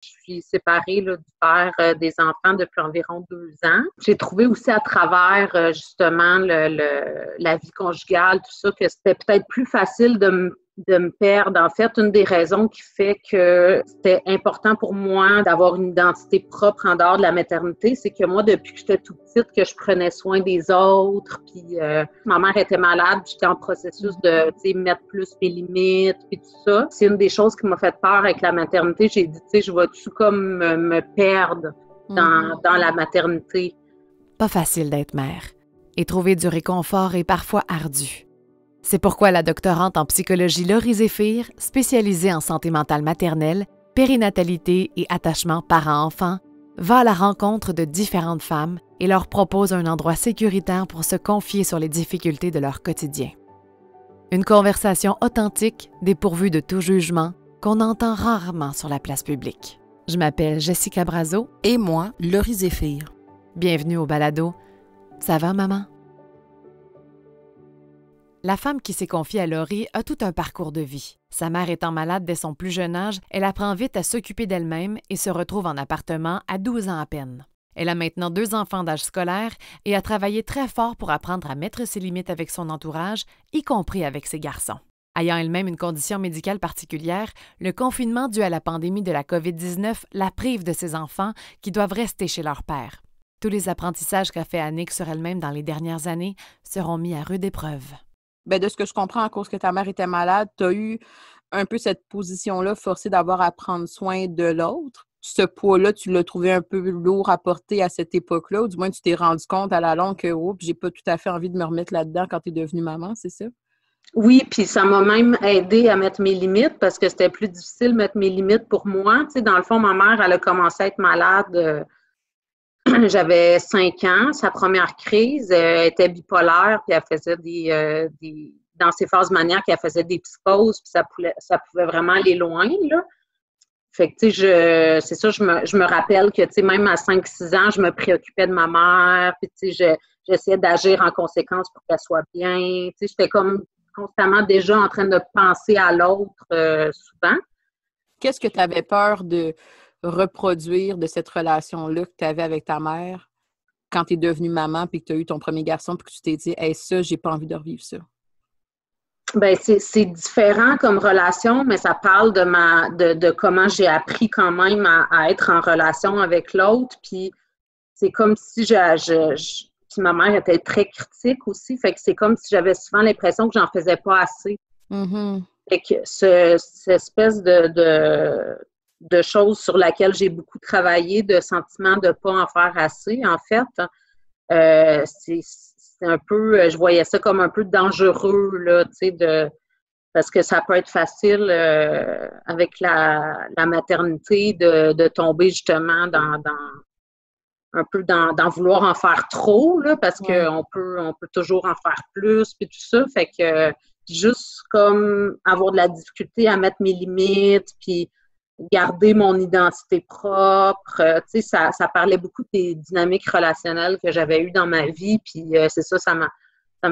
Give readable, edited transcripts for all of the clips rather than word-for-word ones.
Je suis séparée là, du père des enfants depuis environ 2 ans. J'ai trouvé aussi à travers justement la vie conjugale, tout ça, que c'était peut-être plus facile de me perdre. En fait, une des raisons qui fait que c'était important pour moi d'avoir une identité propre en dehors de la maternité, c'est que moi, depuis que j'étais toute petite, que je prenais soin des autres, puis ma mère était malade, puis j'étais en processus de mettre plus mes limites, puis tout ça. C'est une des choses qui m'a fait peur avec la maternité. J'ai dit, je vais-tu comme me perdre dans la maternité? Pas facile d'être mère. Et trouver du réconfort est parfois ardu. C'est pourquoi la doctorante en psychologie Laurie Zéphir, spécialisée en santé mentale maternelle, périnatalité et attachement parent-enfant, va à la rencontre de différentes femmes et leur propose un endroit sécuritaire pour se confier sur les difficultés de leur quotidien. Une conversation authentique, dépourvue de tout jugement, qu'on entend rarement sur la place publique. Je m'appelle Jessica Brazo. Et moi, Laurie Zéphir. Bienvenue au balado. Ça va, maman? La femme qui s'est confiée à Laurie a tout un parcours de vie. Sa mère étant malade dès son plus jeune âge, elle apprend vite à s'occuper d'elle-même et se retrouve en appartement à 12 ans à peine. Elle a maintenant 2 enfants d'âge scolaire et a travaillé très fort pour apprendre à mettre ses limites avec son entourage, y compris avec ses garçons. Ayant elle-même une condition médicale particulière, le confinement dû à la pandémie de la COVID-19 la prive de ses enfants qui doivent rester chez leur père. Tous les apprentissages qu'a fait Annick sur elle-même dans les dernières années seront mis à rude épreuve. Bien, de ce que je comprends, à cause que ta mère était malade, tu as eu un peu cette position-là forcée d'avoir à prendre soin de l'autre. Ce poids-là, tu l'as trouvé un peu lourd à porter à cette époque-là, ou du moins tu t'es rendu compte à la longue que j'ai pas tout à fait envie de me remettre là-dedans quand tu es devenue maman, c'est ça? Oui, puis ça m'a même aidé à mettre mes limites parce que c'était plus difficile de mettre mes limites pour moi. Tu sais, dans le fond, ma mère, elle a commencé à être malade. J'avais 5 ans, sa première crise, elle était bipolaire, puis elle faisait dans ses phases maniaques, elle faisait des psychoses, puis ça pouvait vraiment aller loin, là. Fait que, tu sais, c'est ça, je me rappelle que, tu sais, même à 5-6 ans, je me préoccupais de ma mère, puis, tu sais, j'essayais d'agir en conséquence pour qu'elle soit bien. Tu sais, j'étais comme constamment déjà en train de penser à l'autre souvent. Qu'est-ce que tu avais peur de reproduire de cette relation-là que tu avais avec ta mère quand tu es devenue maman puis que tu as eu ton premier garçon puis que tu t'es dit « Hey, ça, j'ai pas envie de revivre ça ». Ben c'est différent comme relation, mais ça parle de comment j'ai appris quand même à être en relation avec l'autre. Puis c'est comme si puis ma mère était très critique aussi, fait que c'est comme si j'avais souvent l'impression que j'en faisais pas assez. Mm-hmm. Fait que cette espèce de choses sur laquelle j'ai beaucoup travaillé, de sentiment de pas en faire assez, en fait, c'est un peu, je voyais ça comme un peu dangereux, là, tu sais, parce que ça peut être facile avec la maternité de tomber justement un peu dans vouloir en faire trop, là, parce qu'on peut toujours en faire plus, puis tout ça. Fait que juste comme avoir de la difficulté à mettre mes limites, puis garder mon identité propre. Tu sais, ça parlait beaucoup des dynamiques relationnelles que j'avais eues dans ma vie, puis c'est ça me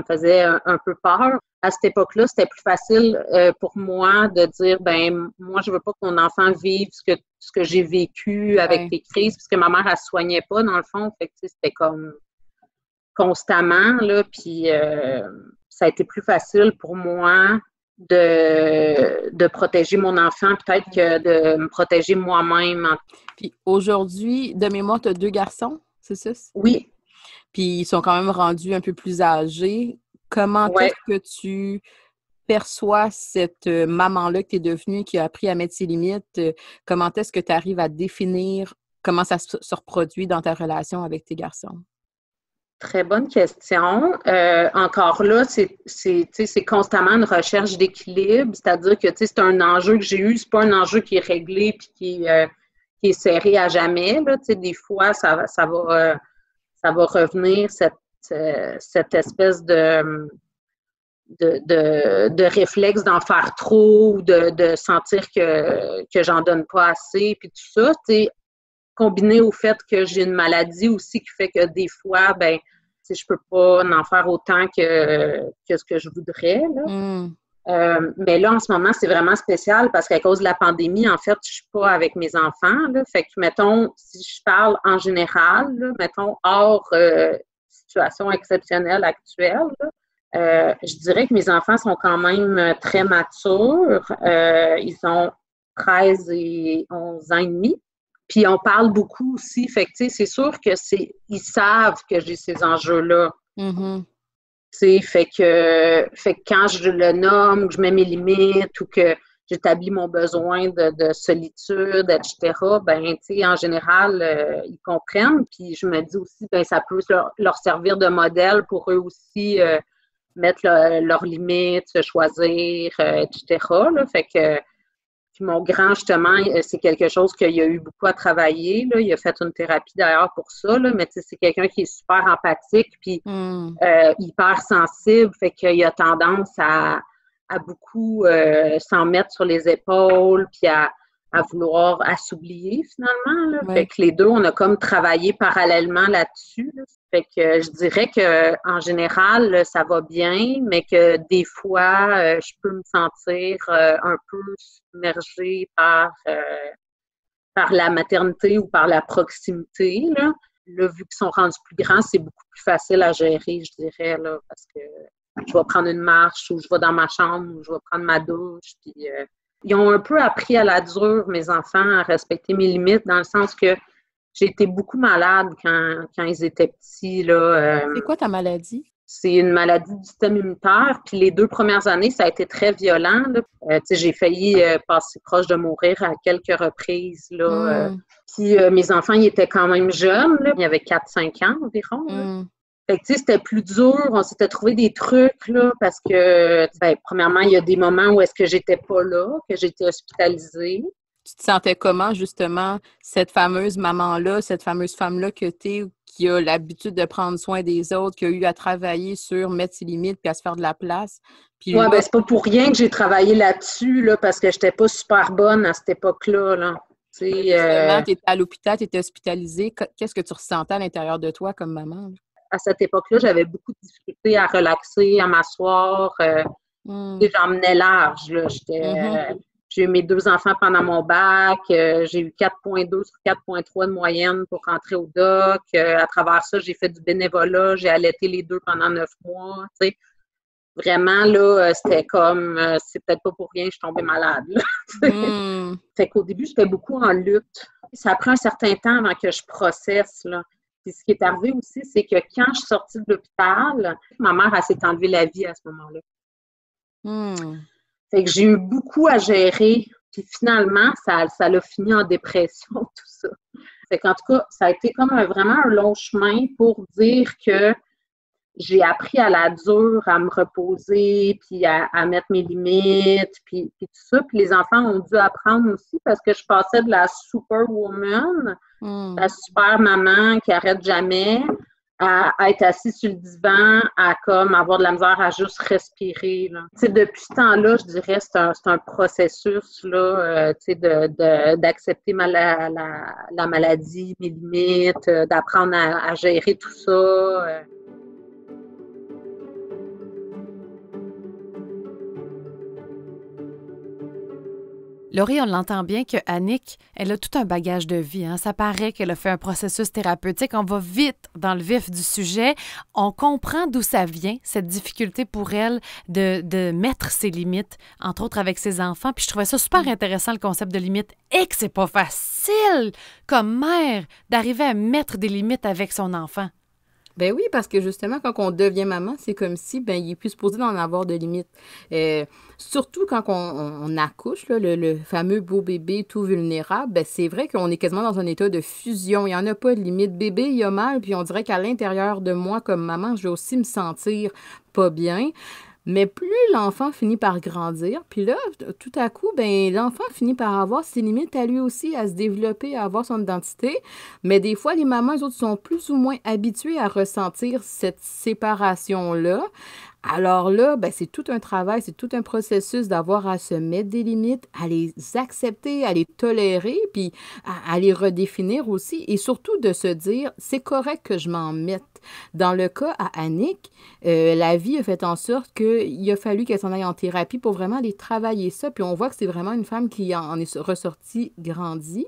faisait un peu peur. À cette époque-là, c'était plus facile pour moi de dire, ben moi, je veux pas que mon enfant vive ce que j'ai vécu avec les crises, parce que ma mère, elle se soignait pas, dans le fond. Fait que, tu sais, c'était comme constamment, là, puis ça a été plus facile pour moi de protéger mon enfant, peut-être que de me protéger moi-même. Puis aujourd'hui, de mémoire, tu as 2 garçons, c'est ça? Oui. Puis ils sont quand même rendus un peu plus âgés. Comment est-ce que tu perçois cette maman-là que tu es devenue, qui a appris à mettre ses limites? Comment est-ce que tu arrives à définir comment ça se reproduit dans ta relation avec tes garçons? Très bonne question. Encore là, c'est constamment une recherche d'équilibre, c'est-à-dire que c'est un enjeu que j'ai eu, c'est pas un enjeu qui est réglé puis qui est serré à jamais. Là, des fois, ça va revenir cette espèce de réflexe d'en faire trop ou de sentir que j'en donne pas assez, puis tout ça, combiné au fait que j'ai une maladie aussi qui fait que des fois, ben, je peux pas en faire autant que ce que je voudrais, là. Mais là, en ce moment, c'est vraiment spécial parce qu'à cause de la pandémie, en fait, je suis pas avec mes enfants, là. Fait que, mettons, si je parle en général, là, mettons, hors situation exceptionnelle actuelle, là, je dirais que mes enfants sont quand même très matures. Ils ont 13 et 11 ans et demi. Puis on parle beaucoup aussi. Fait que, tu sais, c'est sûr que ils savent que j'ai ces enjeux-là. Mm-hmm. Fait que quand je le nomme, que je mets mes limites ou que j'établis mon besoin de solitude, etc., ben, tu sais, en général, ils comprennent. Puis je me dis aussi, ben, ça peut leur servir de modèle pour eux aussi mettre leurs limites, se choisir, etc., là. Fait que puis mon grand, justement, c'est quelque chose qu'il a eu beaucoup à travailler, là. Il a fait une thérapie d'ailleurs pour ça, là, mais tu sais, c'est quelqu'un qui est super empathique puis hyper sensible, fait qu'il a tendance à beaucoup s'en mettre sur les épaules puis à vouloir s'oublier finalement, là. Ouais. Fait que les deux, on a comme travaillé parallèlement là-dessus, là. Fait que je dirais que en général, ça va bien, mais que des fois, je peux me sentir un peu submergée par la maternité ou par la proximité, là. Là, vu qu'ils sont rendus plus grands, c'est beaucoup plus facile à gérer, je dirais, là, parce que je vais prendre une marche ou je vais dans ma chambre ou je vais prendre ma douche. Puis, ils ont un peu appris à la dure, mes enfants, à respecter mes limites, dans le sens que j'ai été beaucoup malade quand ils étaient petits, là. C'est quoi ta maladie? C'est une maladie du système immunitaire. Puis les 2 premières années, ça a été très violent, là. Tu sais, j'ai failli passer proche de mourir à quelques reprises, là. Puis mes enfants, ils étaient quand même jeunes, là. Ils avaient 4-5 ans environ, là. Fait que, tu sais, c'était plus dur. On s'était trouvé des trucs, là, parce que, ben, premièrement, il y a des moments où est-ce que j'étais pas là, que j'étais hospitalisée. Tu te sentais comment, justement, cette fameuse maman-là, cette fameuse femme-là que t'es, qui a l'habitude de prendre soin des autres, qui a eu à travailler sur mettre ses limites puis à se faire de la place? Puis ouais, là, ben c'est pas pour rien que j'ai travaillé là-dessus, là, parce que j'étais pas super bonne à cette époque-là, là. Justement, tu étais à l'hôpital, tu étais hospitalisée. Qu'est-ce que tu ressentais à l'intérieur de toi comme maman? À cette époque-là, j'avais beaucoup de difficultés à relaxer, à m'asseoir. J'emmenais large, là. J'ai eu mes 2 enfants pendant mon bac. J'ai eu 4,2 sur 4,3 de moyenne pour rentrer au doc. À travers ça, j'ai fait du bénévolat. J'ai allaité les 2 pendant 9 mois. Tu sais. Vraiment, là, c'était comme, c'est peut-être pas pour rien que je suis tombée malade, là. Fait qu'au début, j'étais beaucoup en lutte. Ça prend un certain temps avant que je processe, là. Puis ce qui est arrivé aussi, c'est que quand je suis sortie de l'hôpital, ma mère, elle s'est enlevée la vie à ce moment-là. Fait que j'ai eu beaucoup à gérer. Puis finalement, ça l'a fini en dépression, tout ça. Fait qu'en tout cas, ça a été comme vraiment un long chemin pour dire que j'ai appris à la dure à me reposer, puis à mettre mes limites, puis tout ça. Puis les enfants ont dû apprendre aussi parce que je passais de la superwoman, la super maman qui arrête jamais, à être assise sur le divan, à comme avoir de la misère à juste respirer, là. Tu sais, depuis ce temps-là, je dirais, c'est un processus, là, tu sais, d'accepter la maladie, mes limites, d'apprendre à gérer tout ça. Laurie, on l'entend bien que Annick, elle a tout un bagage de vie, hein. Ça paraît qu'elle a fait un processus thérapeutique. On va vite dans le vif du sujet. On comprend d'où ça vient, cette difficulté pour elle de mettre ses limites, entre autres avec ses enfants. Puis je trouvais ça super intéressant, le concept de limite, et que c'est pas facile, comme mère, d'arriver à mettre des limites avec son enfant. Ben oui, parce que justement, quand on devient maman, c'est comme si, ben, il est plus supposé d'en avoir de limites. Surtout quand on accouche, là, le fameux beau bébé tout vulnérable, ben, c'est vrai qu'on est quasiment dans un état de fusion. Il n'y en a pas de limite. Bébé, il a mal, puis on dirait qu'à l'intérieur de moi, comme maman, je vais aussi me sentir pas bien. Mais plus l'enfant finit par grandir, puis là, tout à coup, ben l'enfant finit par avoir ses limites à lui aussi, à se développer, à avoir son identité. Mais des fois, les mamans, eux autres, sont plus ou moins habituées à ressentir cette séparation-là. Alors là, ben, c'est tout un travail, c'est tout un processus d'avoir à se mettre des limites, à les accepter, à les tolérer, puis à les redéfinir aussi, et surtout de se dire, c'est correct que je m'en mette. Dans le cas à Annick, la vie a fait en sorte qu'il a fallu qu'elle s'en aille en thérapie pour vraiment aller travailler ça, puis on voit que c'est vraiment une femme qui en est ressortie grandie.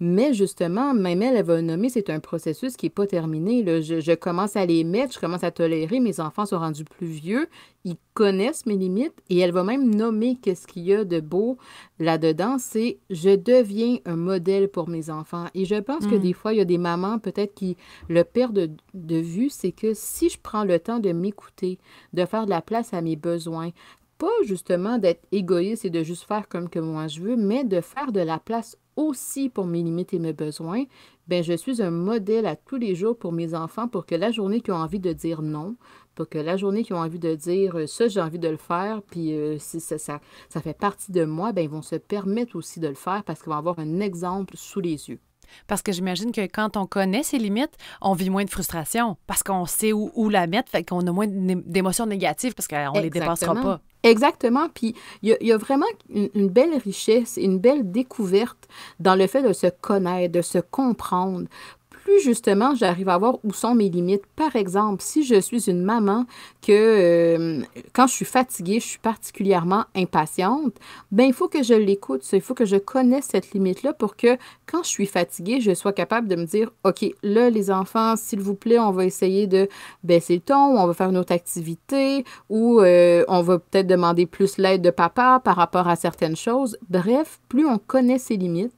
Mais justement, même elle va nommer, c'est un processus qui n'est pas terminé. Là. Je commence à les mettre, je commence à tolérer. Mes enfants sont rendus plus vieux, ils connaissent mes limites et elle va même nommer qu'est-ce qu'il y a de beau là-dedans. C'est je deviens un modèle pour mes enfants. Et je pense que des fois, il y a des mamans peut-être qui le perdent de vue, c'est que si je prends le temps de m'écouter, de faire de la place à mes besoins, pas justement d'être égoïste et de juste faire comme que moi je veux, mais de faire de la place aussi pour mes limites et mes besoins, ben je suis un modèle à tous les jours pour mes enfants pour que la journée qu'ils ont envie de dire non, pour que la journée qu'ils ont envie de dire ça, j'ai envie de le faire, puis si ça fait partie de moi, ben ils vont se permettre aussi de le faire parce qu'ils vont avoir un exemple sous les yeux. Parce que j'imagine que quand on connaît ses limites, on vit moins de frustration parce qu'on sait où la mettre, fait qu'on a moins d'émotions négatives parce qu'on ne les dépassera pas. Exactement. Puis, il y a vraiment une belle richesse, une belle découverte dans le fait de se connaître, de se comprendre. Plus justement, j'arrive à voir où sont mes limites. Par exemple, si je suis une maman que quand je suis fatiguée, je suis particulièrement impatiente, ben il faut que je l'écoute, il faut que je connaisse cette limite-là pour que quand je suis fatiguée, je sois capable de me dire, OK, là, les enfants, s'il vous plaît, on va essayer de baisser le ton, ou on va faire une autre activité, ou on va peut-être demander plus l'aide de papa par rapport à certaines choses. Bref, plus on connaît ses limites,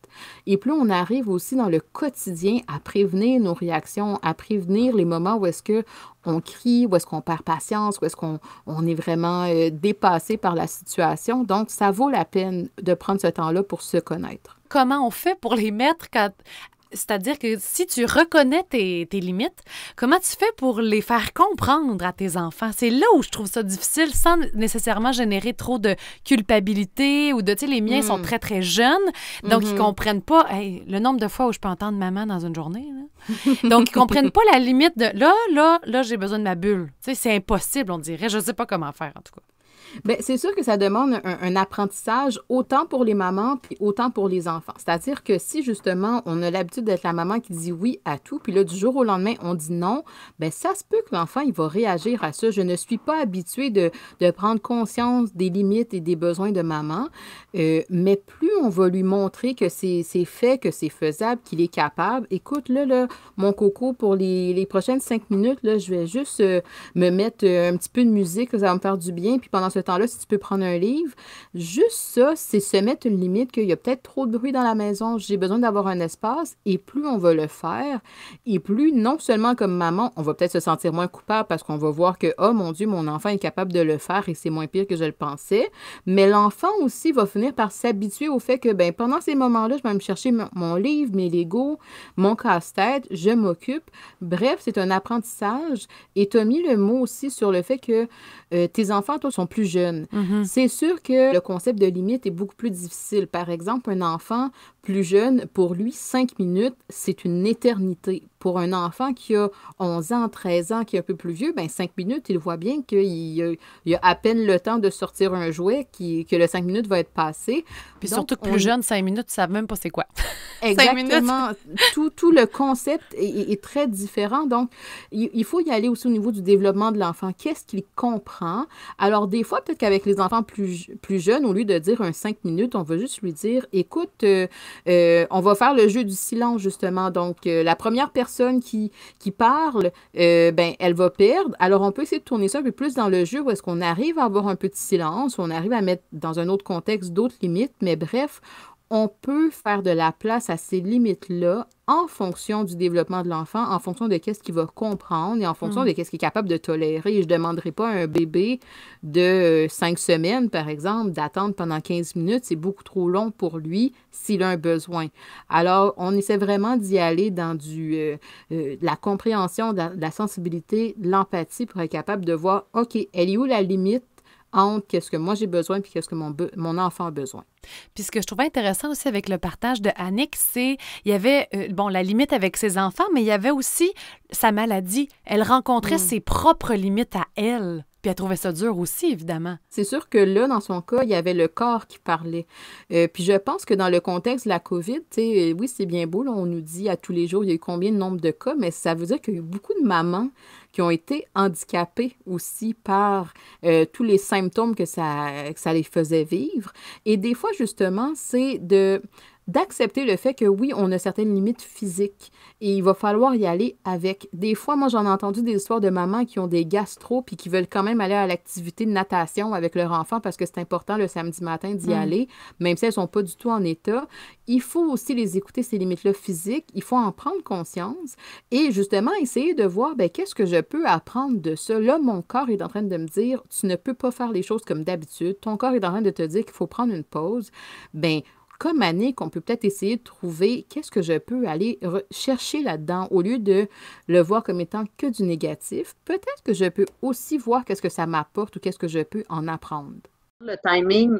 et plus on arrive aussi dans le quotidien à prévenir nos réactions, à prévenir les moments où est-ce qu'on crie, où est-ce qu'on perd patience, où est-ce qu'on est vraiment dépassé par la situation. Donc, ça vaut la peine de prendre ce temps-là pour se connaître. Comment on fait pour les mettre quand... C'est-à-dire que si tu reconnais tes limites, comment tu fais pour les faire comprendre à tes enfants? C'est là où je trouve ça difficile, sans nécessairement générer trop de culpabilité ou de, tu sais, les miens sont très, très jeunes, donc ils comprennent pas, hey, le nombre de fois où je peux entendre maman dans une journée, là. Donc ils comprennent pas la limite de, là, j'ai besoin de ma bulle. Tu sais, c'est impossible, on dirait. Je sais pas comment faire, en tout cas. Bien, c'est sûr que ça demande un apprentissage autant pour les mamans puis autant pour les enfants. C'est-à-dire que si justement on a l'habitude d'être la maman qui dit oui à tout, puis là du jour au lendemain on dit non, bien ça se peut que l'enfant il va réagir à ça. Je ne suis pas habituée de prendre conscience des limites et des besoins de maman, mais plus on va lui montrer que c'est fait, que c'est faisable, qu'il est capable. Écoute, là mon coco, pour les prochaines 5 minutes, là, je vais juste me mettre un petit peu de musique, ça va me faire du bien, puis pendant ce temps-là, si tu peux prendre un livre, juste ça, c'est se mettre une limite qu'il y a peut-être trop de bruit dans la maison, j'ai besoin d'avoir un espace, et plus on va le faire, et plus, non seulement comme maman, on va peut-être se sentir moins coupable parce qu'on va voir que, oh mon Dieu, mon enfant est capable de le faire et c'est moins pire que je le pensais, mais l'enfant aussi va finir par s'habituer au fait que, ben pendant ces moments-là, je vais me chercher mon livre, mes Legos, mon casse-tête, je m'occupe. Bref, c'est un apprentissage, et tu as mis le mot aussi sur le fait que tes enfants, toi, sont plus jeunes. C'est sûr que le concept de limite est beaucoup plus difficile. Par exemple, un enfant plus jeune, pour lui, 5 minutes, c'est une éternité. Pour un enfant qui a 11 ans, 13 ans, qui est un peu plus vieux, ben 5 minutes, il voit bien qu'il a à peine le temps de sortir un jouet, que le 5 minutes va être passé. Puis donc, surtout que plus jeune, 5 minutes, tu ne savent même pas c'est quoi. Exactement. Tout le concept est très différent. Donc, il faut y aller aussi au niveau du développement de l'enfant. Qu'est-ce qu'il comprend? Alors, des fois, peut-être qu'avec les enfants plus jeunes, au lieu de dire un 5 minutes, on va juste lui dire, écoute, on va faire le jeu du silence, justement. Donc, la première personne qui parle, ben, elle va perdre. Alors, on peut essayer de tourner ça un peu plus dans le jeu où est-ce qu'on arrive à avoir un peu de silence, où on arrive à mettre dans un autre contexte d'autres limites. Mais bref, on peut faire de la place à ces limites-là en fonction du développement de l'enfant, en fonction de qu'est-ce qu'il va comprendre et en fonction de qu'est-ce qu'il est capable de tolérer. Je ne demanderai pas à un bébé de 5 semaines, par exemple, d'attendre pendant 15 minutes. C'est beaucoup trop long pour lui s'il a un besoin. Alors, on essaie vraiment d'y aller dans de la compréhension, de la sensibilité, de l'empathie pour être capable de voir, OK, elle est où la limite entre qu'est-ce que moi j'ai besoin puis qu'est-ce que mon enfant a besoin. Puis ce que je trouvais intéressant aussi avec le partage de Annick, c'est il y avait, la limite avec ses enfants, mais il y avait aussi sa maladie. Elle rencontrait ses propres limites à elle. Puis elle trouvait ça dur aussi, évidemment. C'est sûr que là, dans son cas, il y avait le corps qui parlait. Puis je pense que dans le contexte de la COVID, tu sais, oui, c'est bien beau, là, on nous dit à tous les jours, il y a eu combien de nombre de cas, mais ça veut dire qu'il y a eu beaucoup de mamans qui ont été handicapées aussi par tous les symptômes que ça les faisait vivre. Et des fois, justement, c'est d'accepter le fait que oui, on a certaines limites physiques et il va falloir y aller avec. Des fois, moi, j'en ai entendu des histoires de mamans qui ont des gastro puis qui veulent quand même aller à l'activité de natation avec leur enfant parce que c'est important le samedi matin d'y aller, même si elles sont pas du tout en état. Il faut aussi les écouter, ces limites-là physiques. Il faut en prendre conscience et justement essayer de voir, ben qu'est-ce que je peux apprendre de ça? Là, mon corps est en train de me dire, tu ne peux pas faire les choses comme d'habitude. Ton corps est en train de te dire qu'il faut prendre une pause. Ben comme Annick, on peut peut-être essayer de trouver qu'est-ce que je peux aller chercher là-dedans au lieu de le voir comme étant que du négatif. Peut-être que je peux aussi voir qu'est-ce que ça m'apporte ou qu'est-ce que je peux en apprendre. Le timing,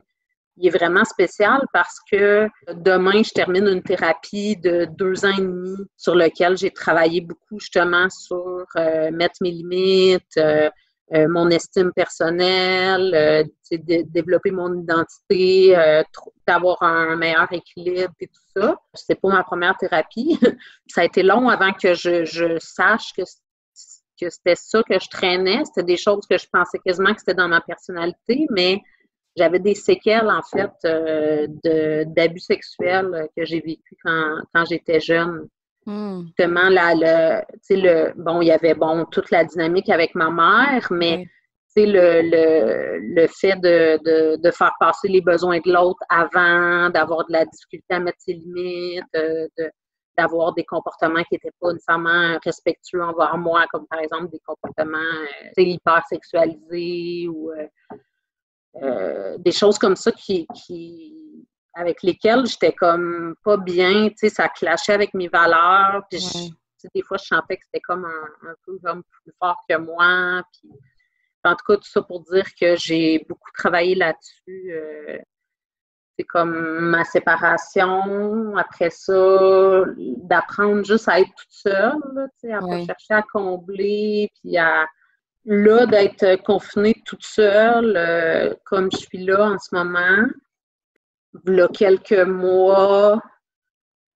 il est vraiment spécial parce que demain, je termine une thérapie de 2 ans et demi sur lequel j'ai travaillé beaucoup justement sur mettre mes limites, mon estime personnelle, développer mon identité, d'avoir un meilleur équilibre et tout ça. C'est pas ma première thérapie. Ça a été long avant que je sache que c'était ça que je traînais. C'était des choses que je pensais quasiment que c'était dans ma personnalité, mais j'avais des séquelles, en fait, d'abus sexuels que j'ai vécu quand j'étais jeune. Justement, il y avait toute la dynamique avec ma mère, mais le fait de faire passer les besoins de l'autre avant, d'avoir de la difficulté à mettre ses limites, d'avoir des comportements qui n'étaient pas nécessairement respectueux envers moi, comme par exemple des comportements hyper sexualisés ou des choses comme ça avec lesquelles j'étais comme pas bien, ça clashait avec mes valeurs, puis des fois je sentais que c'était comme un peu comme plus fort que moi, puis en tout cas tout ça pour dire que j'ai beaucoup travaillé là-dessus, c'est comme ma séparation, après ça, d'apprendre juste à être toute seule, là, à pas chercher à combler, puis là, d'être confinée toute seule, comme je suis là en ce moment. Il y a quelques mois,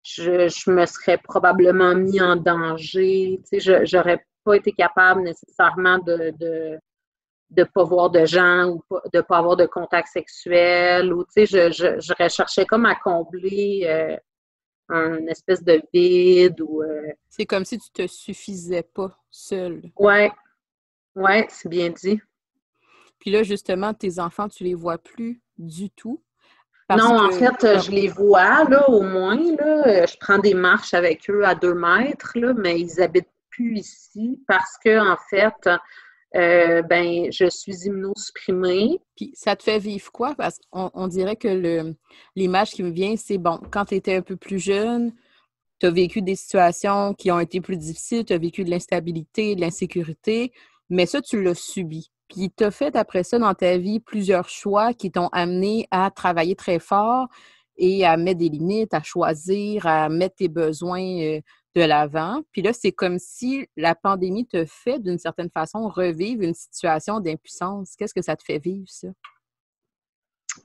je me serais probablement mis en danger. Je n'aurais pas été capable nécessairement de pas voir de gens ou de pas avoir de contact sexuel. Ou, je recherchais comme à combler une espèce de vide. C'est comme si tu te suffisais pas seule. Oui, c'est bien dit. Puis là, justement, tes enfants, tu les vois plus du tout. Non, en fait, je les vois, là, au moins, là. Je prends des marches avec eux à 2 mètres, là, mais ils habitent plus ici parce que, en fait, je suis immunosupprimée. Puis ça te fait vivre quoi? Parce qu'on dirait que l'image qui me vient, c'est, bon, quand tu étais un peu plus jeune, tu as vécu des situations qui ont été plus difficiles, tu as vécu de l'instabilité, de l'insécurité, mais ça, tu l'as subi. Puis tu as fait après ça dans ta vie plusieurs choix qui t'ont amené à travailler très fort et à mettre des limites, à choisir, à mettre tes besoins de l'avant. Puis là, c'est comme si la pandémie te fait, d'une certaine façon, revivre une situation d'impuissance. Qu'est-ce que ça te fait vivre, ça?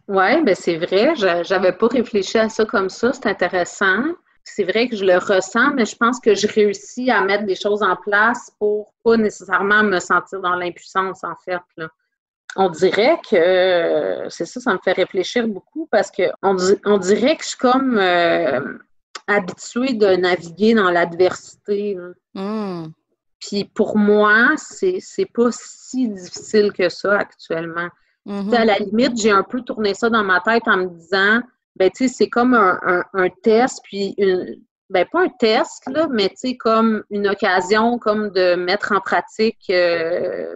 Oui, bien c'est vrai. J'avais pas réfléchi à ça comme ça. C'est intéressant. C'est vrai que je le ressens, mais je pense que je réussis à mettre des choses en place pour pas nécessairement me sentir dans l'impuissance, en fait, là. On dirait que, c'est ça, ça me fait réfléchir beaucoup parce qu'on dirait que je suis comme habituée de naviguer dans l'adversité. Puis pour moi, c'est pas si difficile que ça actuellement. À la limite, j'ai un peu tourné ça dans ma tête en me disant, c'est comme un test, puis pas un test, là, mais comme une occasion comme de mettre en pratique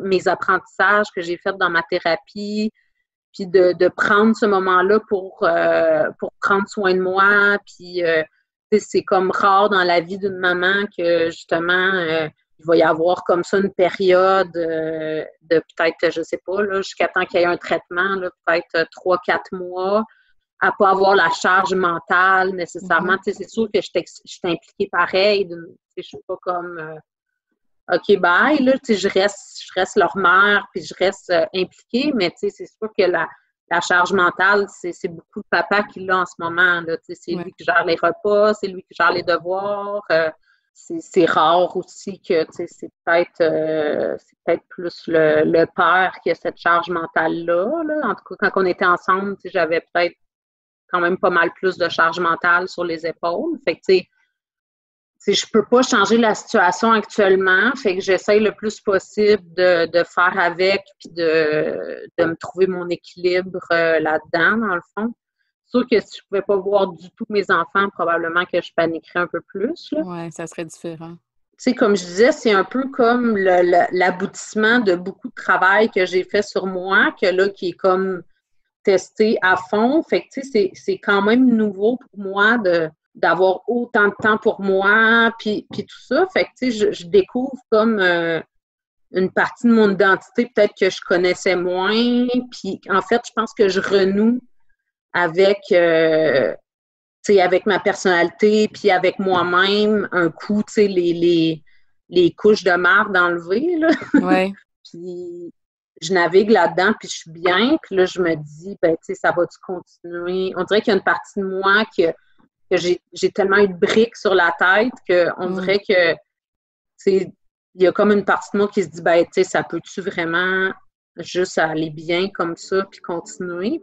mes apprentissages que j'ai faits dans ma thérapie, puis de prendre ce moment-là pour prendre soin de moi, puis c'est comme rare dans la vie d'une maman que justement il va y avoir comme ça une période de peut-être, je sais pas, là, jusqu'à temps qu'il y ait un traitement, là, peut-être 3-4 mois, à pas avoir la charge mentale nécessairement. C'est sûr que je suis impliquée pareil. Je suis pas comme OK, bye, là, tu sais, je reste leur mère, puis je reste impliquée, mais tu sais, c'est sûr que la charge mentale, c'est beaucoup le papa qui l'a en ce moment, là, tu sais, c'est lui qui gère les repas, c'est lui qui gère les devoirs, c'est rare aussi que, tu sais, c'est peut-être plus le père qui a cette charge mentale-là, là. En tout cas, quand on était ensemble, tu sais, j'avais peut-être quand même pas mal plus de charge mentale sur les épaules, fait que, tu sais, je peux pas changer la situation actuellement, fait que j'essaye le plus possible de faire avec puis de me trouver mon équilibre là-dedans, dans le fond. C'est sûr que si je pouvais pas voir du tout mes enfants, probablement que je paniquerais un peu plus, là. Oui, ça serait différent. Tu sais, comme je disais, c'est un peu comme l'aboutissement de beaucoup de travail que j'ai fait sur moi, que là, qui est comme testé à fond. Fait que, tu sais, c'est quand même nouveau pour moi d'avoir autant de temps pour moi, puis tout ça. Fait que, tu sais, je découvre comme une partie de mon identité peut-être que je connaissais moins. Puis, en fait, je pense que je renoue avec, tu sais, avec ma personnalité, puis avec moi-même, un coup, tu sais, les couches de marde enlevées, là. Oui. Puis, je navigue là-dedans, puis je suis bien. Puis là, je me dis, ben, tu sais, ça va-tu continuer? On dirait qu'il y a une partie de moi que j'ai tellement eu de briques sur la tête qu'on dirait que, tu sais, il y a comme une partie de moi qui se dit, ben, tu sais, ça peut-tu vraiment juste aller bien comme ça, puis continuer?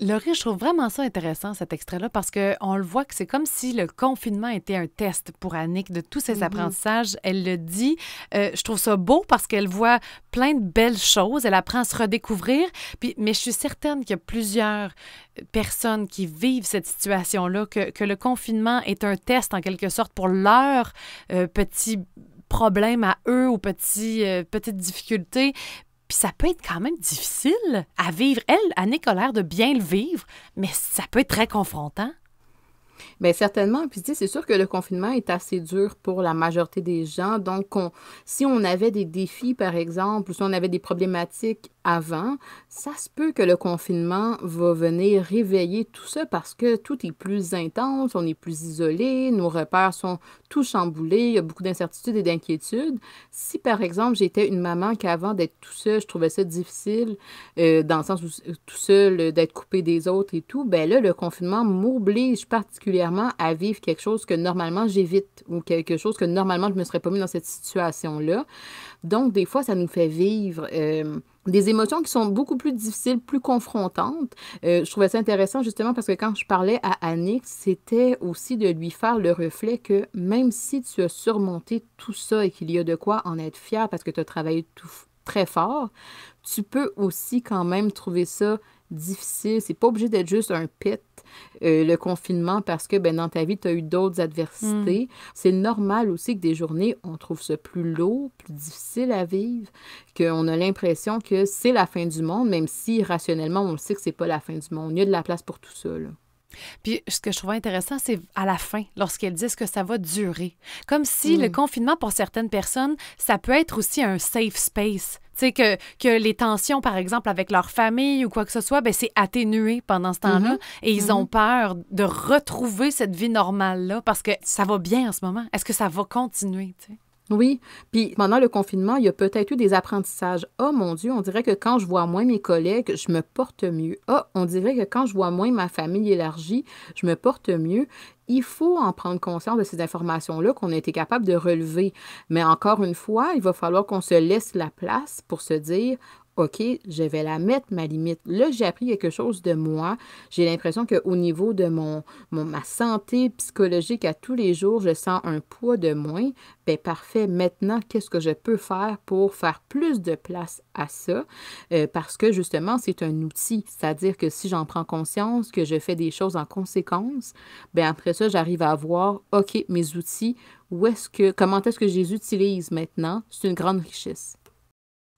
Laurie, je trouve vraiment ça intéressant, cet extrait-là, parce qu'on le voit que c'est comme si le confinement était un test pour Annick de tous ses apprentissages. Elle le dit. Je trouve ça beau parce qu'elle voit plein de belles choses. Elle apprend à se redécouvrir. Mais je suis certaine qu'il y a plusieurs personnes qui vivent cette situation-là, que le confinement est un test, en quelque sorte, pour leurs petits problèmes à eux ou petites difficultés. Puis ça peut être quand même difficile à vivre. Elle, Annick a l'air de bien le vivre, mais ça peut être très confrontant. Bien, certainement. Puis, tu sais, c'est sûr que le confinement est assez dur pour la majorité des gens. Donc, si on avait des défis, par exemple, ou si on avait des problématiques avant, ça se peut que le confinement va venir réveiller tout ça parce que tout est plus intense, on est plus isolé, nos repères sont tout chamboulés, il y a beaucoup d'incertitudes et d'inquiétudes. Si, par exemple, j'étais une maman qu'avant d'être tout seul, je trouvais ça difficile, dans le sens où tout seul, d'être coupé des autres et tout, ben là, le confinement m'oblige particulièrement à vivre quelque chose que normalement j'évite ou quelque chose que normalement je ne me serais pas mis dans cette situation-là. Donc, des fois, ça nous fait vivre des émotions qui sont beaucoup plus difficiles, plus confrontantes. Je trouvais ça intéressant justement parce que quand je parlais à Annick, c'était aussi de lui faire le reflet que même si tu as surmonté tout ça et qu'il y a de quoi en être fier parce que tu as travaillé très fort, tu peux aussi quand même trouver ça difficile. C'est pas obligé d'être juste un pit, le confinement, parce que ben, dans ta vie, tu as eu d'autres adversités. C'est normal aussi que des journées, on trouve ça plus lourd, plus difficile à vivre, qu'on a l'impression que c'est la fin du monde, même si rationnellement, on le sait que c'est pas la fin du monde. Il y a de la place pour tout ça, là. Puis, ce que je trouvais intéressant, c'est à la fin, lorsqu'elle dit que ça va durer. Comme si le confinement, pour certaines personnes, ça peut être aussi un safe space. Tu sais, que les tensions, par exemple, avec leur famille ou quoi que ce soit, ben c'est atténué pendant ce temps-là. Et ils ont peur de retrouver cette vie normale-là parce que ça va bien en ce moment. Est-ce que ça va continuer, tu sais? Oui, puis pendant le confinement, il y a peut-être eu des apprentissages. Ah, mon Dieu, on dirait que quand je vois moins mes collègues, je me porte mieux. Ah, on dirait que quand je vois moins ma famille élargie, je me porte mieux. Il faut en prendre conscience de ces informations-là qu'on a été capable de relever. Mais encore une fois, il va falloir qu'on se laisse la place pour se dire, OK, je vais la mettre, ma limite. Là, j'ai appris quelque chose de moi. J'ai l'impression qu'au niveau de ma santé psychologique à tous les jours, je sens un poids de moins. Bien, parfait. Maintenant, qu'est-ce que je peux faire pour faire plus de place à ça? Parce que, justement, c'est un outil. C'est-à-dire que si j'en prends conscience, que je fais des choses en conséquence, bien, après ça, j'arrive à voir, OK, mes outils, comment est-ce que je les utilise maintenant? C'est une grande richesse.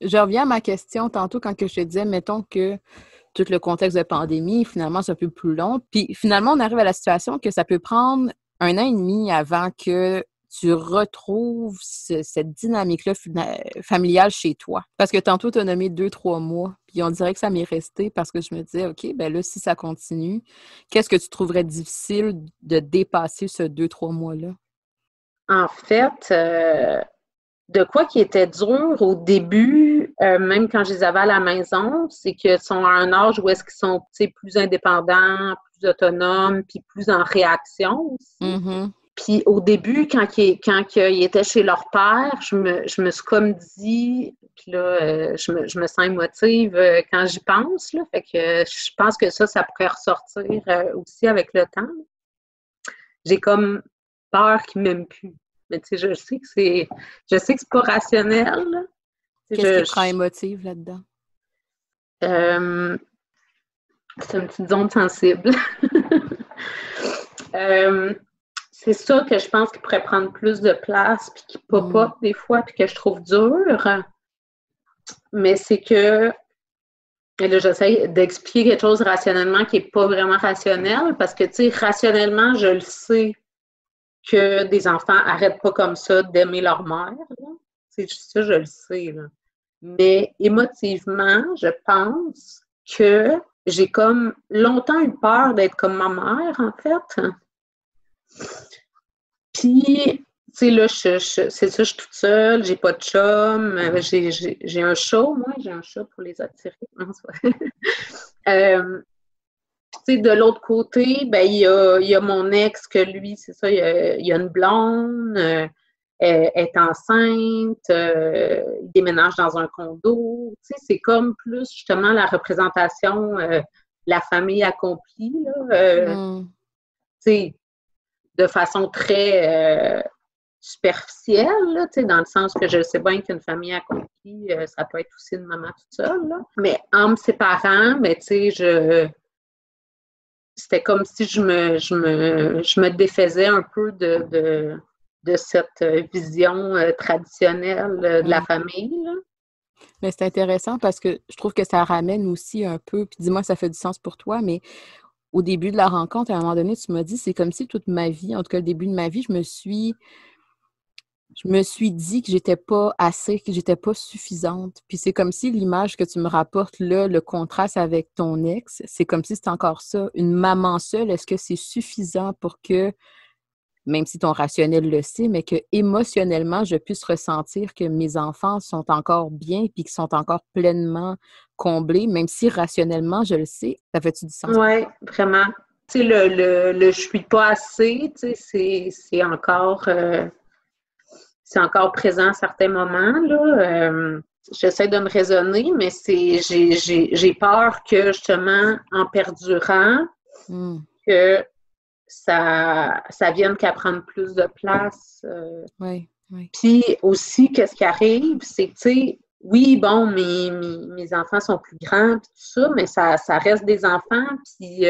Je reviens à ma question tantôt quand que je te disais, mettons que tout le contexte de pandémie, finalement, c'est un peu plus long. Puis finalement, on arrive à la situation que ça peut prendre 1 an et demi avant que tu retrouves cette dynamique-là familiale chez toi? Parce que tantôt, tu as nommé 2-3 mois, puis on dirait que ça m'est resté parce que je me disais, OK, ben là, si ça continue, qu'est-ce que tu trouverais difficile de dépasser ce 2-3 mois-là? En fait, de quoi qui était dur au début, même quand je les avais à la maison, c'est qu'ils sont à un âge où est-ce qu'ils sont plus indépendants, plus autonomes, puis plus en réaction aussi. Mm-hmm. Puis au début, quand ils étaient chez leur père, je me suis comme dit, puis là, je me sens émotive quand j'y pense, là, fait que je pense que ça pourrait ressortir aussi avec le temps. J'ai comme peur qu'ils m'aiment plus. Mais tu sais, je sais que c'est pas rationnel, là. Qu'est-ce qui te rend émotive là-dedans? C'est une petite zone sensible. C'est ça que je pense qu'il pourrait prendre plus de place, puis qui pop-up des fois, puis que je trouve dur. Mais c'est que, et là, j'essaie d'expliquer quelque chose rationnellement qui n'est pas vraiment rationnel, parce que, tu sais, rationnellement, je le sais que des enfants n'arrêtent pas comme ça d'aimer leur mère. C'est ça, je le sais. Là. Mais émotivement, je pense que j'ai comme longtemps eu peur d'être comme ma mère, en fait. Puis, tu sais, là, c'est ça, je suis toute seule, j'ai pas de chum, j'ai un chat, moi, j'ai un chat pour les attirer. Tu sais, de l'autre côté, ben, il y a mon ex que lui, c'est ça, il y a une blonde, elle est enceinte, il déménage dans un condo. Tu sais, c'est comme plus justement la représentation de la famille accomplie, là. Tu sais, de façon très superficielle, là, tu sais, dans le sens que je sais bien qu'une famille accomplie, ça peut être aussi une maman toute seule, là. Mais en me séparant, ben, tu sais, c'était comme si je me défaisais un peu de cette vision traditionnelle de la famille, là. Mais c'est intéressant parce que je trouve que ça ramène aussi un peu, puis dis-moi si ça fait du sens pour toi, mais au début de la rencontre, à un moment donné, tu m'as dit, c'est comme si toute ma vie, en tout cas le début de ma vie, je me suis dit que j'étais pas assez, que j'étais pas suffisante. Puis c'est comme si l'image que tu me rapportes là, le contraste avec ton ex, c'est comme si c'était encore ça. Une maman seule, est-ce que c'est suffisant pour que, même si ton rationnel le sait, mais que émotionnellement, je puisse ressentir que mes enfants sont encore bien puis qu'ils sont encore pleinement comblés, même si rationnellement, je le sais. Ça fait-tu du sens? Oui, vraiment. Tu sais, le je suis pas assez, tu sais, c'est encore présent à certains moments, là. J'essaie de me raisonner, mais j'ai peur que, justement, en perdurant, que ça vienne qu'à prendre plus de place. Oui. Puis aussi, qu'est-ce qui arrive, c'est que, tu sais, oui, bon, mes enfants sont plus grands, puis tout ça, mais ça reste des enfants, puis, tu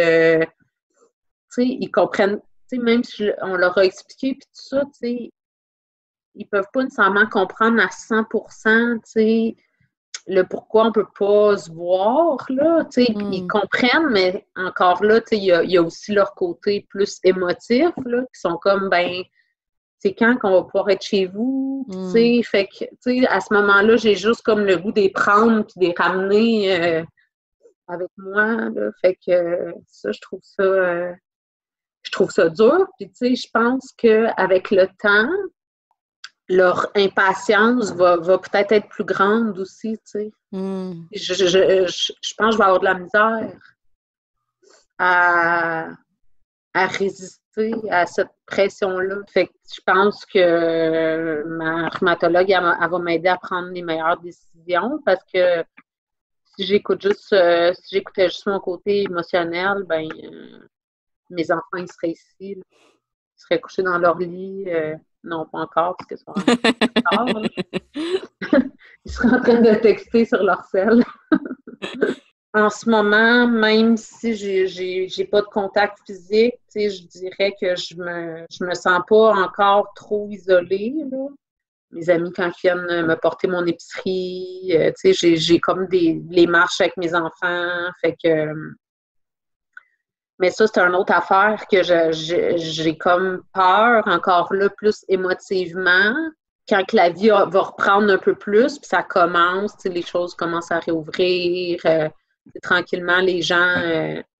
sais, ils comprennent, tu sais, même si on leur a expliqué, puis tout ça, tu sais, ils peuvent pas nécessairement comprendre à 100%, tu sais, le pourquoi on peut pas se voir, là, tu sais, ils comprennent, mais encore là, tu sais, il y a aussi leur côté plus émotif, là, qui sont comme, ben, c'est quand qu'on va pouvoir être chez vous, tu sais, fait que, tu sais, à ce moment-là, j'ai juste comme le goût de les prendre puis de les ramener avec moi, là, fait que ça, je trouve ça dur, puis tu sais, je pense qu'avec le temps, leur impatience va peut-être être plus grande aussi, tu sais. Je pense que je vais avoir de la misère à résister à cette pression-là. Fait que je pense que ma rhumatologue, elle va m'aider à prendre les meilleures décisions parce que si j'écoutais juste mon côté émotionnel, ben mes enfants, ils seraient ici, là. Ils seraient couchés dans leur lit. Non, pas encore, parce que c'est vraiment tard. Ils seraient en train de texter sur leur cell. En ce moment, même si j'ai pas de contact physique, tu sais, je dirais que je me sens pas encore trop isolée, là. Mes amis, quand ils viennent me porter mon épicerie, tu sais, j'ai comme les marches avec mes enfants, fait que Mais ça, c'est une autre affaire que j'ai comme peur, encore là, plus émotivement, quand que la vie va reprendre un peu plus, puis ça commence, les choses commencent à réouvrir, tranquillement, les gens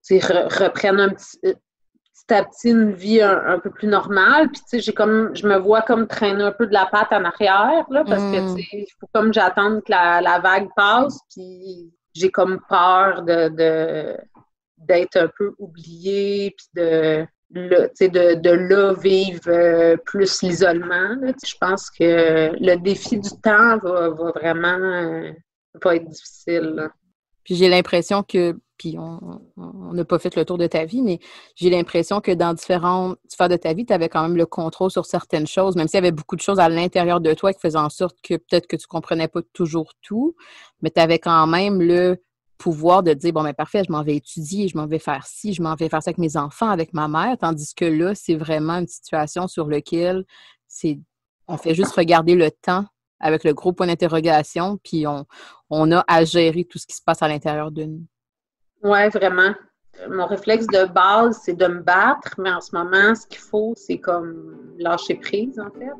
reprennent petit à petit une vie un peu plus normale. Puis, je me vois comme traîner un peu de la patte en arrière, là, parce que, il faut comme j'attende que la vague passe, puis j'ai comme peur d'être un peu oubliée, puis de là vivre plus l'isolement. Là. Je pense que le défi du temps va vraiment pas être difficile. Là. Puis j'ai l'impression que, puis on n'a pas fait le tour de ta vie, mais j'ai l'impression que dans différentes sphères de ta vie, tu avais quand même le contrôle sur certaines choses, même s'il y avait beaucoup de choses à l'intérieur de toi qui faisaient en sorte que peut-être que tu comprenais pas toujours tout, mais tu avais quand même le pouvoir de dire, bon, ben parfait, je m'en vais étudier, je m'en vais faire ci, je m'en vais faire ça avec mes enfants, avec ma mère, tandis que là, c'est vraiment une situation sur laquelle on fait juste regarder le temps avec le gros point d'interrogation, puis on a à gérer tout ce qui se passe à l'intérieur de nous. Oui, vraiment. Mon réflexe de base, c'est de me battre, mais en ce moment, ce qu'il faut, c'est comme lâcher prise, en fait.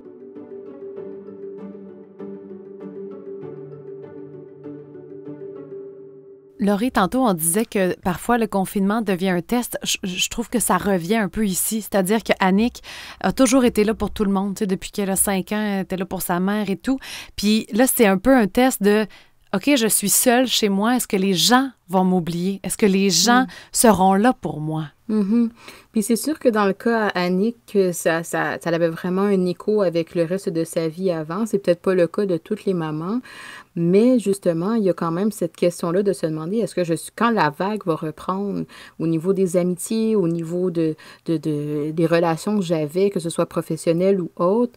Laurie, tantôt, on disait que parfois le confinement devient un test. Je trouve que ça revient un peu ici. C'est-à-dire qu'Annick a toujours été là pour tout le monde. Tu sais, depuis qu'elle a 5 ans, elle était là pour sa mère et tout. Puis là, c'est un peu un test de OK, je suis seule chez moi. Est-ce que les gens vont m'oublier? Est-ce que les gens seront là pour moi? Mm-hmm. Puis c'est sûr que dans le cas à Annick, ça avait vraiment un écho avec le reste de sa vie avant. C'est peut-être pas le cas de toutes les mamans, mais justement, il y a quand même cette question-là de se demander, est-ce que quand la vague va reprendre au niveau des amitiés, au niveau des relations que j'avais, que ce soit professionnelles ou autres,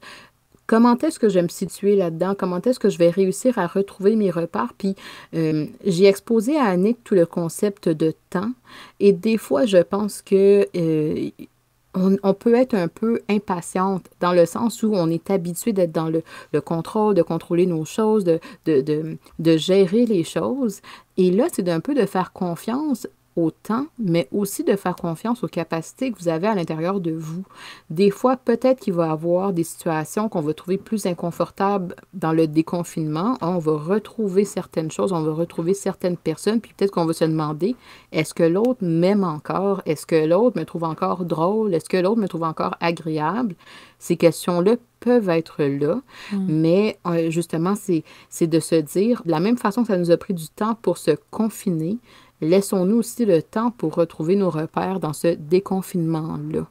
comment est-ce que je vais me situer là-dedans? Comment est-ce que je vais réussir à retrouver mes repères? Puis, j'ai exposé à Annick tout le concept de temps. Et des fois, je pense que on peut être un peu impatiente dans le sens où on est habitué d'être dans le contrôle, de contrôler nos choses, de gérer les choses. Et là, c'est d'un peu de faire confiance au temps, mais aussi de faire confiance aux capacités que vous avez à l'intérieur de vous. Des fois, peut-être qu'il va y avoir des situations qu'on va trouver plus inconfortables dans le déconfinement. On va retrouver certaines choses, on va retrouver certaines personnes, puis peut-être qu'on va se demander, est-ce que l'autre m'aime encore? Est-ce que l'autre me trouve encore drôle? Est-ce que l'autre me trouve encore agréable? Ces questions-là peuvent être là, mais justement, c'est de se dire, de la même façon que ça nous a pris du temps pour se confiner, laissons-nous aussi le temps pour retrouver nos repères dans ce déconfinement-là.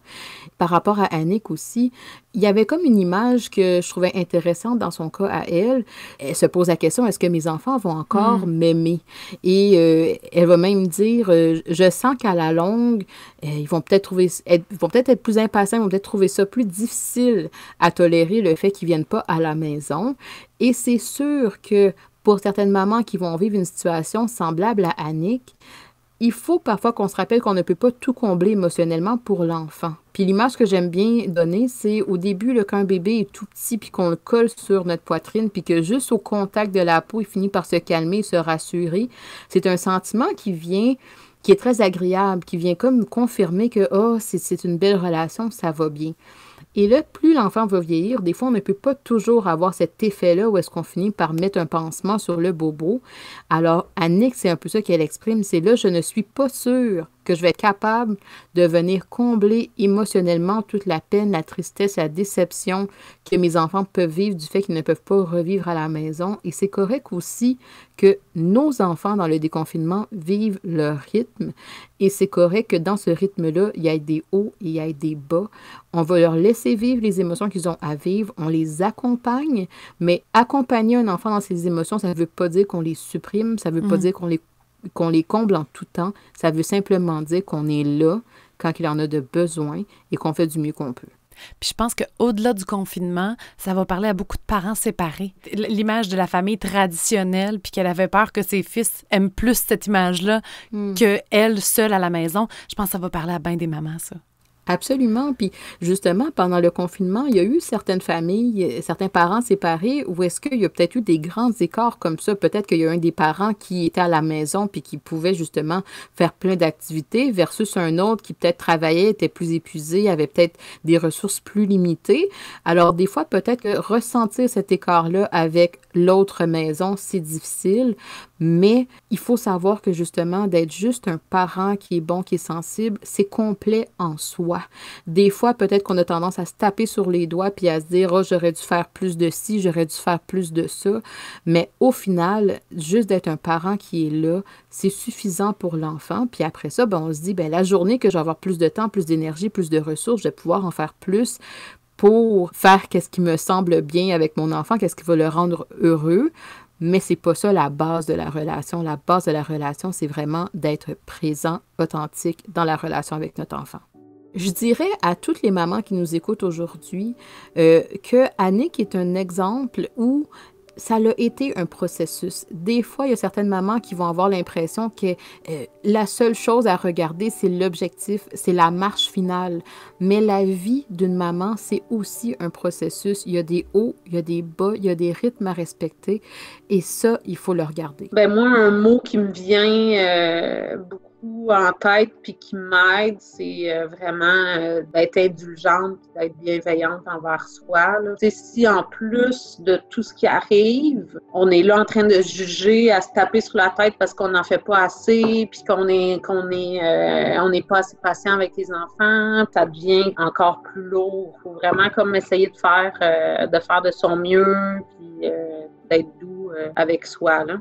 Par rapport à Annick aussi, il y avait comme une image que je trouvais intéressante dans son cas à elle. Elle se pose la question, est-ce que mes enfants vont encore m'aimer? Et elle va même dire, je sens qu'à la longue, ils vont peut-être être plus impatients, ils vont peut-être trouver ça plus difficile à tolérer le fait qu'ils ne viennent pas à la maison. Et c'est sûr que pour certaines mamans qui vont vivre une situation semblable à Annick, il faut parfois qu'on se rappelle qu'on ne peut pas tout combler émotionnellement pour l'enfant. Puis l'image que j'aime bien donner, c'est au début, là, quand un bébé est tout petit, puis qu'on le colle sur notre poitrine, puis que juste au contact de la peau, il finit par se calmer, se rassurer. C'est un sentiment qui est très agréable, qui vient comme confirmer que c'est une belle relation, ça va bien. Et là, plus l'enfant va vieillir, des fois, on ne peut pas toujours avoir cet effet-là où est-ce qu'on finit par mettre un pansement sur le bobo. Alors, Annick, c'est un peu ça qu'elle exprime, c'est là, je ne suis pas sûre que je vais être capable de venir combler émotionnellement toute la peine, la tristesse, la déception que mes enfants peuvent vivre du fait qu'ils ne peuvent pas revivre à la maison. Et c'est correct aussi que nos enfants, dans le déconfinement, vivent leur rythme. Et c'est correct que dans ce rythme-là, il y ait des hauts et il y ait des bas. On va leur laisser vivre les émotions qu'ils ont à vivre. On les accompagne, mais accompagner un enfant dans ses émotions, ça ne veut pas dire qu'on les supprime, ça ne veut pas dire qu'on les comble en tout temps. Ça veut simplement dire qu'on est là quand il en a de besoin et qu'on fait du mieux qu'on peut. Puis je pense qu'au-delà du confinement, ça va parler à beaucoup de parents séparés. L'image de la famille traditionnelle, puis qu'elle avait peur que ses fils aiment plus cette image-là qu'elle seule à la maison. Je pense que ça va parler à bien des mamans, ça. Absolument. Puis justement, pendant le confinement, il y a eu certaines familles, certains parents séparés où est-ce qu'il y a peut-être eu des grands écarts comme ça. Peut-être qu'il y a un des parents qui était à la maison puis qui pouvait justement faire plein d'activités versus un autre qui peut-être travaillait, était plus épuisé, avait peut-être des ressources plus limitées. Alors des fois, peut-être que ressentir cet écart-là avec l'autre maison, c'est difficile, mais il faut savoir que justement, d'être juste un parent qui est bon, qui est sensible, c'est complet en soi. Des fois, peut-être qu'on a tendance à se taper sur les doigts puis à se dire « Oh, j'aurais dû faire plus de ci, j'aurais dû faire plus de ça ». Mais au final, juste d'être un parent qui est là, c'est suffisant pour l'enfant. Puis après ça, ben, on se dit « La journée que je vais avoir plus de temps, plus d'énergie, plus de ressources, je vais pouvoir en faire plus pour faire qu'est-ce qui me semble bien avec mon enfant, qu'est-ce qui va le rendre heureux ». Mais c'est pas ça la base de la relation. La base de la relation, c'est vraiment d'être présent, authentique dans la relation avec notre enfant. Je dirais à toutes les mamans qui nous écoutent aujourd'hui que Annick est un exemple où ça a été un processus. Des fois, il y a certaines mamans qui vont avoir l'impression que la seule chose à regarder, c'est l'objectif, c'est la marche finale. Mais la vie d'une maman, c'est aussi un processus. Il y a des hauts, il y a des bas, il y a des rythmes à respecter. Et ça, il faut le regarder. Moi, un mot qui me vient beaucoup en tête puis qui m'aide, c'est vraiment d'être indulgente, d'être bienveillante envers soi. Là. Si en plus de tout ce qui arrive, on est là en train de juger, à se taper sur la tête parce qu'on n'en fait pas assez, puis on n'est pas assez patient avec les enfants, ça devient encore plus lourd. Il faut vraiment comme essayer de faire de son mieux, puis d'être doux avec soi. Là.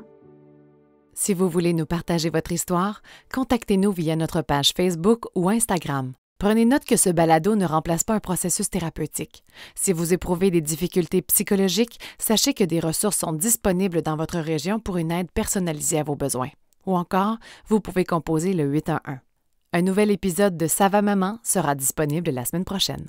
Si vous voulez nous partager votre histoire, contactez-nous via notre page Facebook ou Instagram. Prenez note que ce balado ne remplace pas un processus thérapeutique. Si vous éprouvez des difficultés psychologiques, sachez que des ressources sont disponibles dans votre région pour une aide personnalisée à vos besoins. Ou encore, vous pouvez composer le 811. Un nouvel épisode de Ça va maman sera disponible la semaine prochaine.